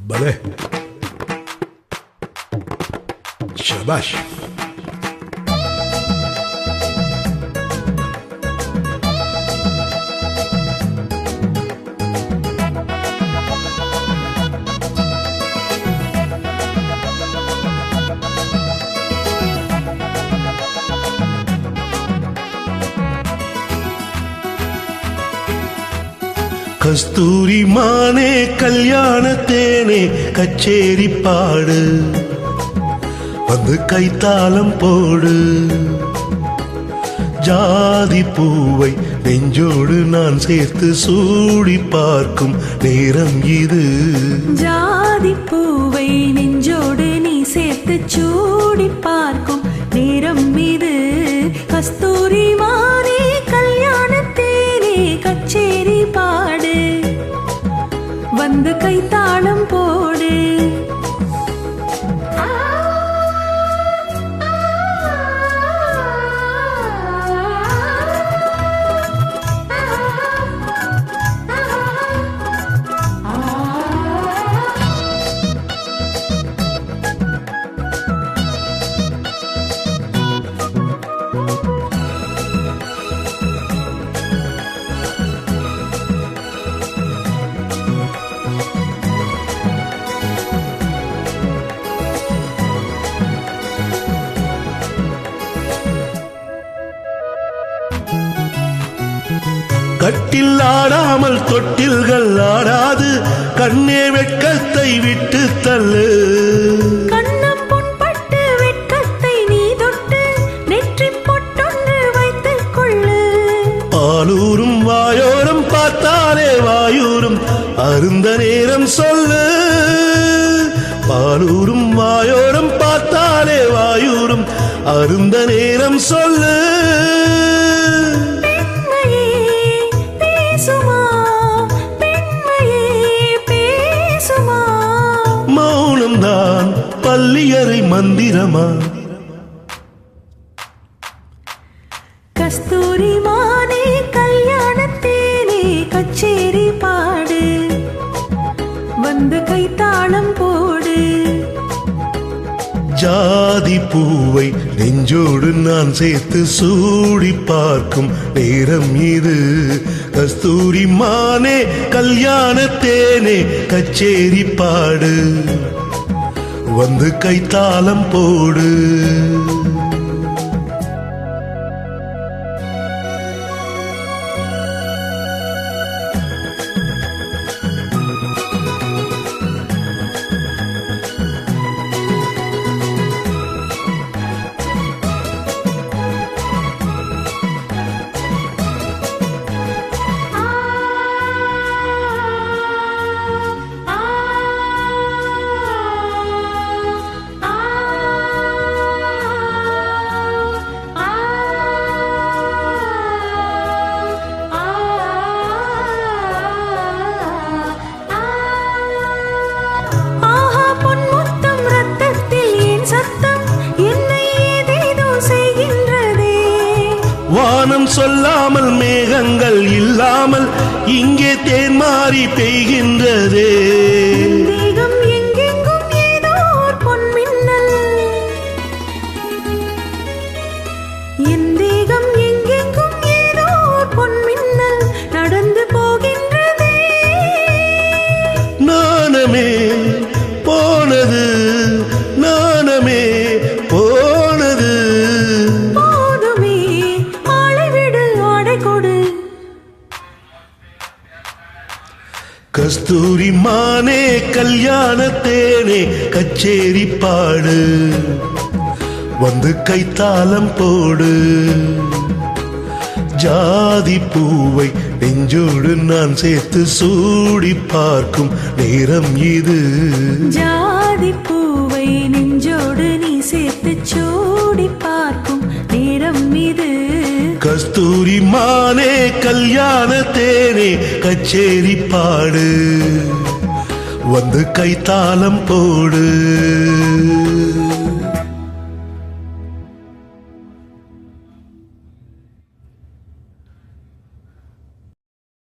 भले शाबाश கஸ்தூரி மானே கல்யாணத்தேனே கச்சேரி பாடு வந்து கைத்தாளம் போடு ஜாதி பூவை நெஞ்சோடு நான் சேர்த்து சூடி பார்க்கும் நேரம் இது ஜாதி பூவை நெஞ்சோடு நீ சேர்த்து சூடி பார்க்கும் நேரம் இது கஸ்தூரி மானே கல்யாணத்தேனே கச்சேரி பாடு வந்து கைத்தாளம் போடு கட்டில் ஆடாமல் தொட்டில்கள் ஆடாது கண்ணே வெட்கத்தை விட்டு தள்ளு கண்ணம் புண்பட்டு வெட்கத்தை நீ தொட்டு நெற்றி பொட்டொன்று வைத்துக் கொள்ளு பாலூரும் வாயோரம் பார்த்தாலே வாயூரும் அருந்த நேரம் சொல்லு பாலூரும் வாயோரம் பார்த்தாலே வாயூரும் அருந்த நேரம் சொல்லு மௌனம்தான் பள்ளியறை மந்திரமா கஸ்தூரி மானே கல்யாணத்தேனே கச்சேரி பாடு வந்து கைத்தாளம் போடு ஜாதி பூவை நெஞ்சோடு நான் சேர்த்து சூடி பார்க்கும் நேரம் இது கஸ்தூரி மானே கல்யாணத்தேனே கச்சேரி பாடு வந்து கைத்தாளம் போடு வானம் சொல்லாமல் மேகங்கள் இல்லாமல் இங்கே தேன் மாறி பெய்கின்றதே தேகம் எங்கெங்கும் ஏதோ பொன்மின்னல் என் தேகம் எங்கெங்கும் ஏதோ பொன்மின்னல் நடந்து போகின்றதே நாணமே போனது நாணமே போனது போதுமே ஆளை விடு ஆடை கொடு கஸ்தூரி மானே கல்யாணத்தேனே கச்சேரி பாடு வந்து கைத்தாளம் போடு ஜாதி பூவை நெஞ்சோடு நான் சேர்த்து சூடி பார்க்கும் நேரம் இது ஜாதி பூவை நெஞ்சோடு நீ சேர்த்து சூடி பார்க்கும் நேரம் இது கஸ்தூரி மானே கல்யாணத்தேனே கச்சேரி பாடு வந்து கைத்தாளம் போடு